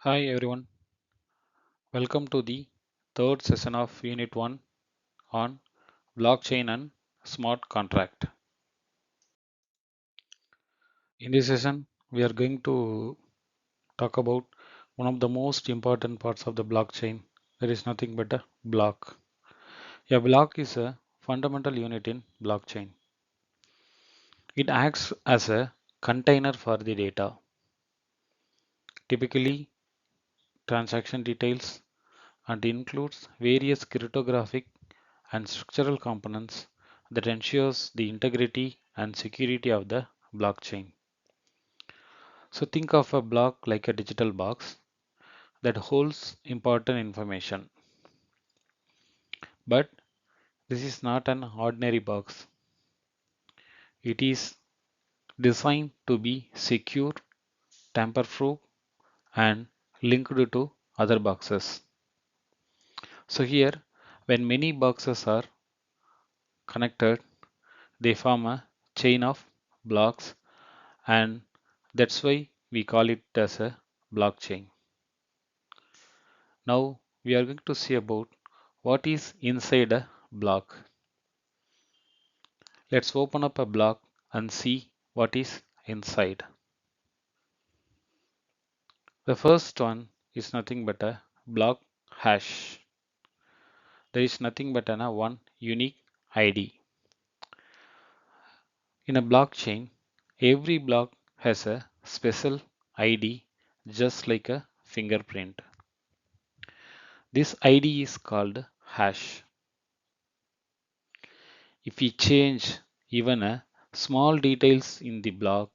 Hi everyone, welcome to the third session of Unit 1 on blockchain and smart contract. In this session, we are going to talk about one of the most important parts of the blockchain. There is nothing but a block. A block is a fundamental unit in blockchain. It acts as a container for the data, typically transaction details, and includes various cryptographic and structural components that ensures the integrity and security of the blockchain. So think of a block like a digital box that holds important information. But this is not an ordinary box. It is designed to be secure, tamper-proof, and linked to other boxes. So here, when many boxes are connected, they form a chain of blocks, and that's why we call it as a blockchain. Now we are going to see about what is inside a block. Let's open up a block and see what is inside. The first one is nothing but a block hash. There is nothing but a one unique ID. In a blockchain, every block has a special ID just like a fingerprint. This ID is called hash. If we change even a small details in the block,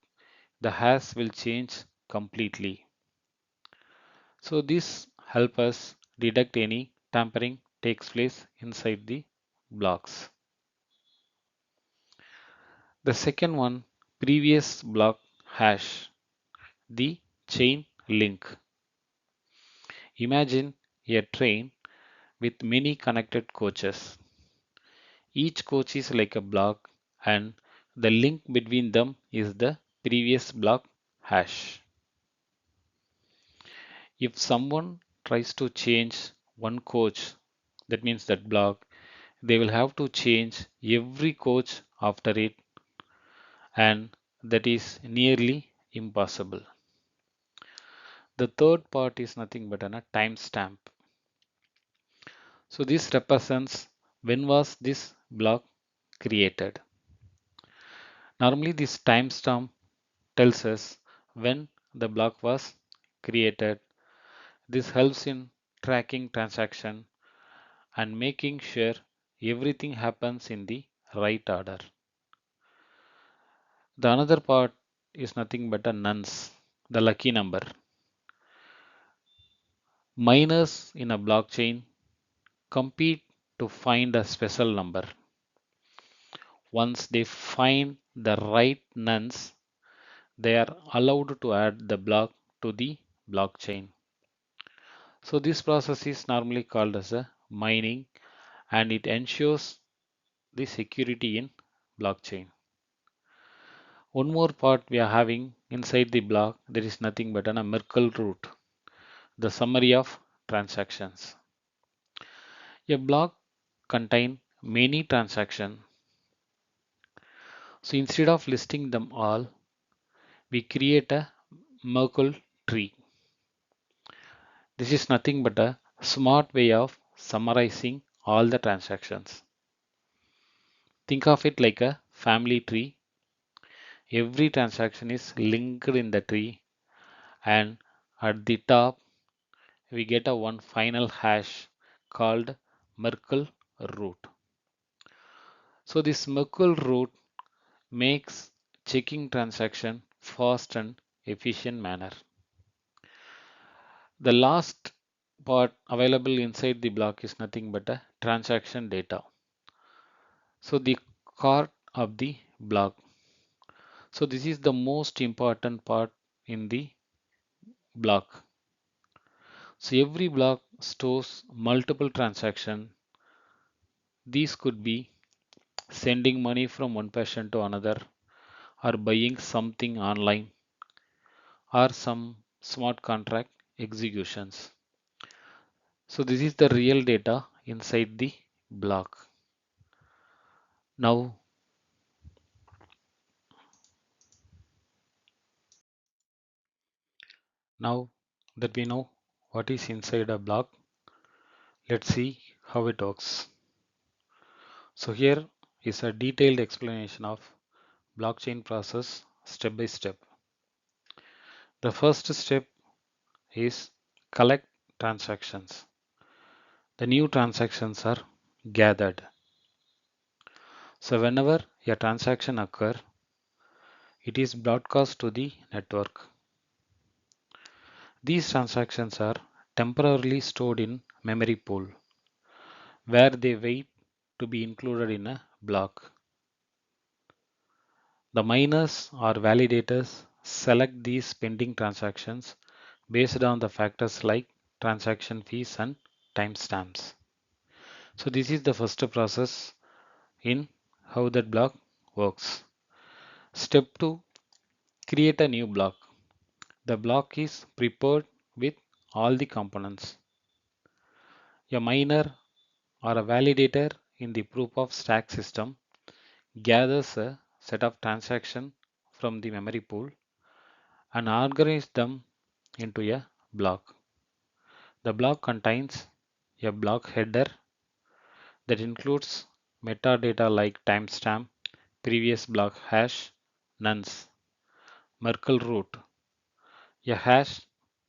the hash will change completely. So this help us detect any tampering takes place inside the blocks. The second one, previous block hash, the chain link. Imagine a train with many connected coaches. Each coach is like a block and the link between them is the previous block hash. If someone tries to change one coach, that means that block, they will have to change every coach after it, and that is nearly impossible. The third part is nothing but a timestamp. So this represents when was this block created. Normally this timestamp tells us when the block was created. This helps in tracking transaction and making sure everything happens in the right order. The another part is nothing but a nonce, the lucky number. Miners in a blockchain compete to find a special number. Once they find the right nonce, they are allowed to add the block to the blockchain. So this process is normally called as a mining, and it ensures the security in blockchain. One more part we are having inside the block, there is nothing but a Merkle root, the summary of transactions. A block contain many transactions. So instead of listing them all, we create a Merkle tree. This is nothing but a smart way of summarizing all the transactions. Think of it like a family tree. Every transaction is linked in the tree, and at the top we get a one final hash called Merkle root. So this Merkle root makes checking transaction fast and efficient manner. The last part available inside the block is nothing but a transaction data. So the core of the block. So this is the most important part in the block. So every block stores multiple transactions. These could be sending money from one person to another, or buying something online, or some smart contract executions. So this is the real data inside the block. Now, now that we know what is inside a block, let's see how it works. So here is a detailed explanation of blockchain process step by step. The first step is collect transactions. The new transactions are gathered. So whenever a transaction occurs, it is broadcast to the network. These transactions are temporarily stored in memory pool where they wait to be included in a block. The miners or validators select these pending transactions based on the factors like transaction fees and timestamps. So this is the first process in how that block works. Step 2, create a new block. The block is prepared with all the components. A miner or a validator in the proof of stake system gathers a set of transactions from the memory pool and organizes them into a block. The block contains a block header that includes metadata like timestamp, previous block hash, nonce, Merkle root, a hash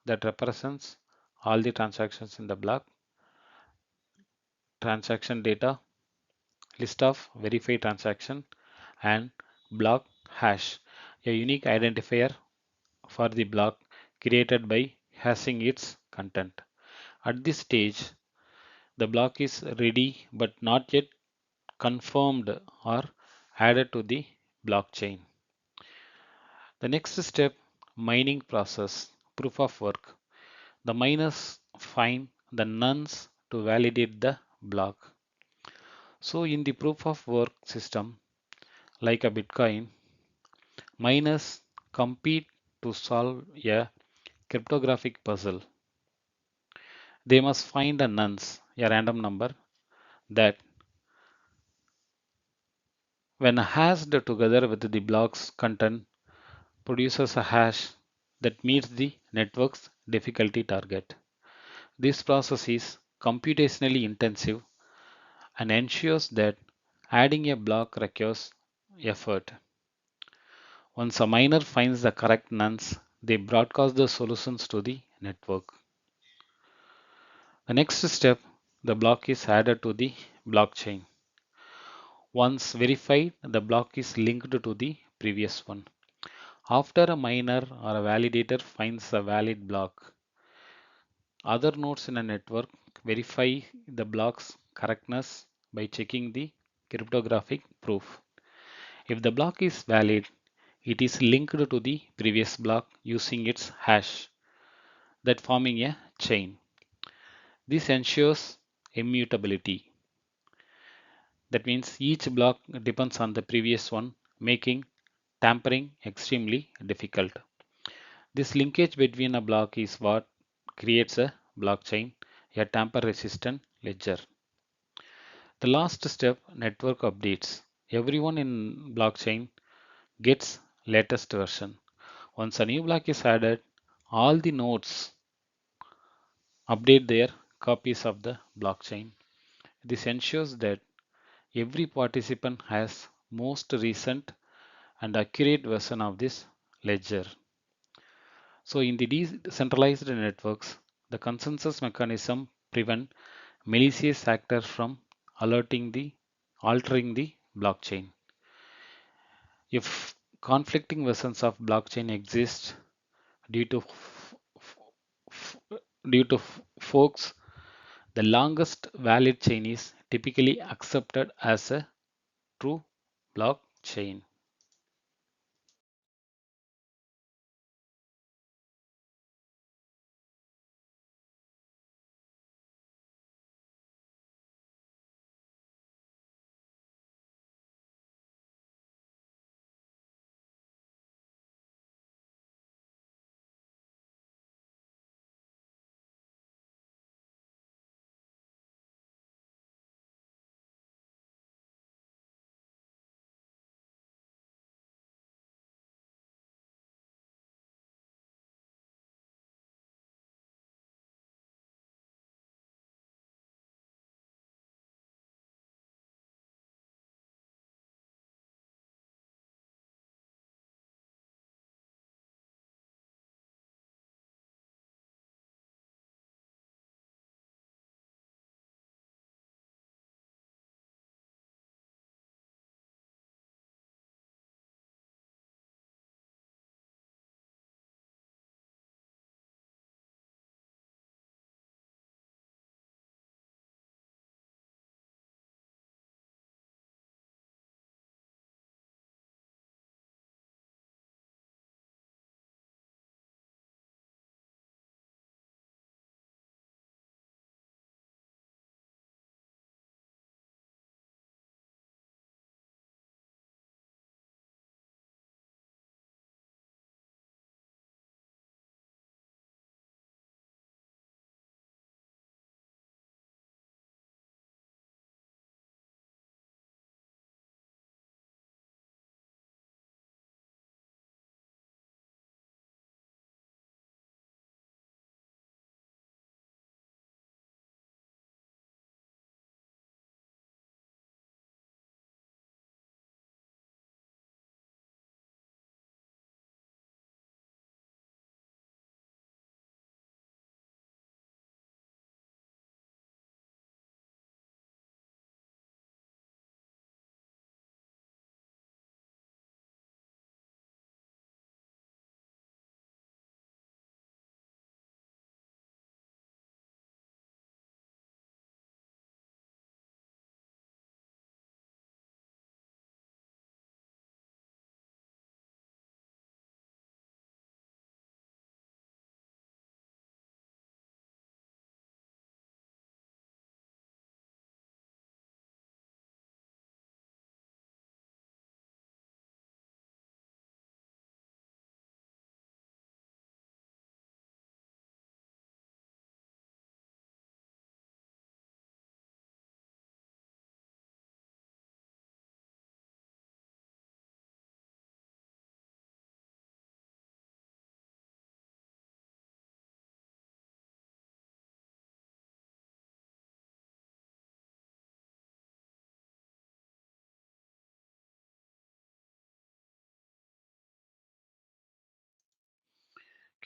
that represents all the transactions in the block, transaction data, list of verified transaction, and block hash, a unique identifier for the block created by hashing its content. At this stage, the block is ready but not yet confirmed or added to the blockchain. The next step, mining process, proof of work. The miners find the nonce to validate the block. So in the proof of work system, like a Bitcoin, miners compete to solve a cryptographic puzzle. They must find a nonce, a random number, that when hashed together with the block's content produces a hash that meets the network's difficulty target. This process is computationally intensive and ensures that adding a block requires effort. Once a miner finds the correct nonce, they broadcast the solutions to the network. The next step, the block is added to the blockchain. Once verified, the block is linked to the previous one. After a miner or a validator finds a valid block, other nodes in a network verify the block's correctness by checking the cryptographic proof. If the block is valid, it is linked to the previous block using its hash, that forming a chain. This ensures immutability. That means each block depends on the previous one, making tampering extremely difficult. This linkage between a block is what creates a blockchain, a tamper-resistant ledger. The last step, network updates. Everyone in blockchain gets latest version. Once a new block is added, all the nodes update their copies of the blockchain. This ensures that every participant has most recent and accurate version of this ledger. So in the decentralized networks, the consensus mechanism prevent malicious actors from altering the blockchain. If conflicting versions of blockchain exist due to f- due to forks, the longest valid chain is typically accepted as a true blockchain.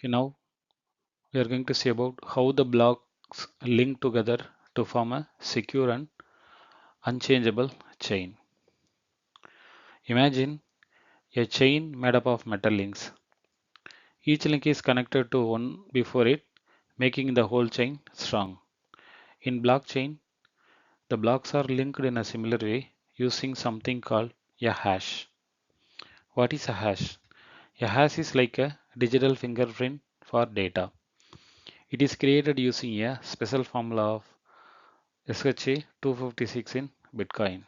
Now we are going to see about how the blocks link together to form a secure and unchangeable chain. Imagine a chain made up of metal links. Each link is connected to one before it, making the whole chain strong. In blockchain, the blocks are linked in a similar way using something called a hash. What is a hash? A hash is like a digital fingerprint for data. It is created using a special formula of SHA-256 in Bitcoin.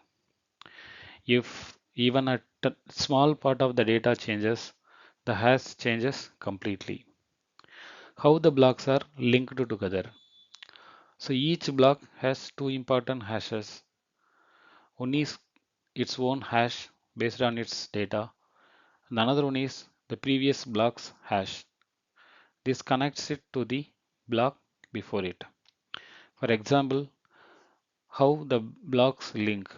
If even a small part of the data changes, the hash changes completely. How the blocks are linked together. So each block has two important hashes. One is its own hash based on its data, and another one is the previous block's hash. This connects it to the block before it. For example, how the blocks link.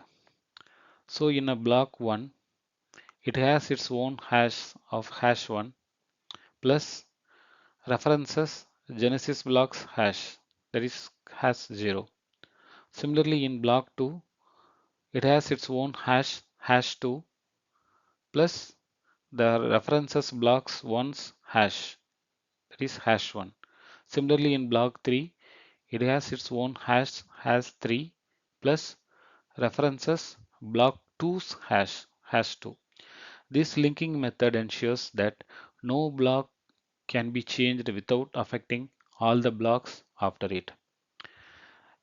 So in a block 1, it has its own hash of hash 1 plus references Genesis block's hash, that is hash 0. Similarly in block 2, it has its own hash 2 plus the references blocks 1's hash, that is hash 1. Similarly in block 3, it has its own hash 3 plus references block 2's hash 2. This linking method ensures that no block can be changed without affecting all the blocks after it.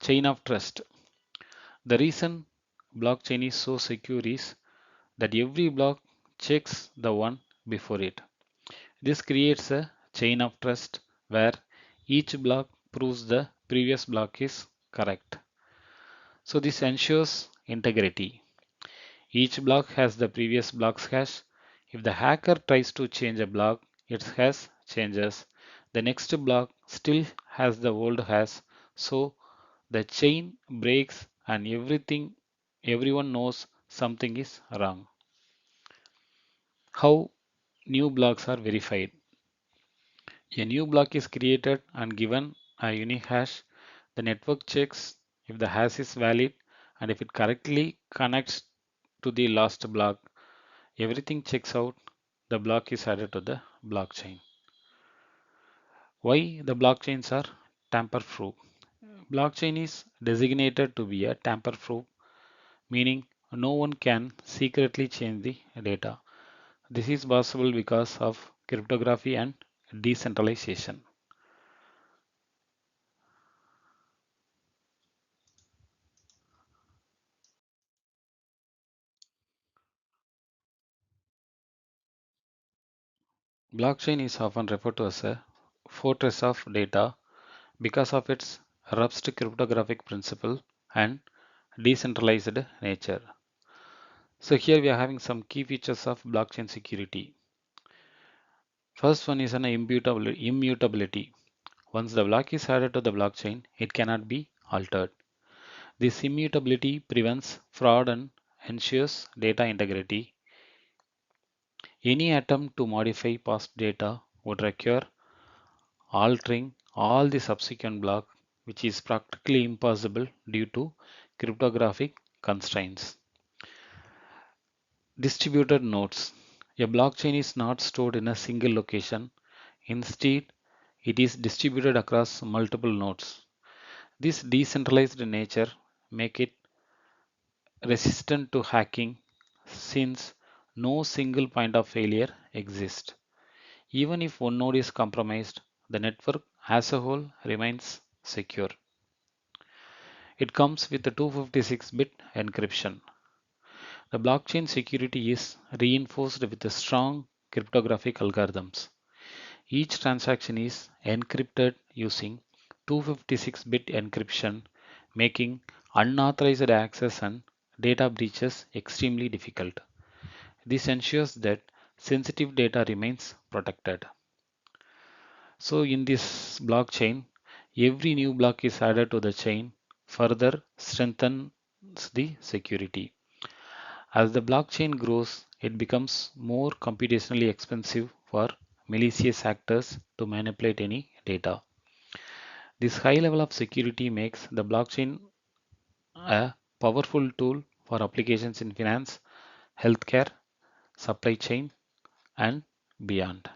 Chain of trust. The reason blockchain is so secure is that every block checks the one before it. This creates a chain of trust where each block proves the previous block is correct. So this ensures integrity. Each block has the previous block's hash. If the hacker tries to change a block, its hash changes. The next block still has the old hash, so the chain breaks and everyone knows something is wrong. How new blocks are verified. A new block is created and given a unique hash. The network checks if the hash is valid and if it correctly connects to the last block. Everything checks out. The block is added to the blockchain. Why the blockchains are tamper-proof? Blockchain is designated to be a tamper-proof, meaning no one can secretly change the data. This is possible because of cryptography and decentralization. Blockchain is often referred to as a fortress of data because of its robust cryptographic principle and decentralized nature. So here we are having some key features of blockchain security. First one is an immutability. Once the block is added to the blockchain, it cannot be altered. This immutability prevents fraud and ensures data integrity. Any attempt to modify past data would require altering all the subsequent block, which is practically impossible due to cryptographic constraints. Distributed nodes. A blockchain is not stored in a single location. Instead, it is distributed across multiple nodes. This decentralized nature make it resistant to hacking since no single point of failure exists. Even if one node is compromised, the network as a whole remains secure. It comes with a 256-bit encryption. The blockchain security is reinforced with strong cryptographic algorithms. Each transaction is encrypted using 256-bit encryption, making unauthorized access and data breaches extremely difficult. This ensures that sensitive data remains protected. So in this blockchain, every new block is added to the chain, further strengthens the security. As the blockchain grows, it becomes more computationally expensive for malicious actors to manipulate any data. This high level of security makes the blockchain a powerful tool for applications in finance, healthcare, supply chain, and beyond.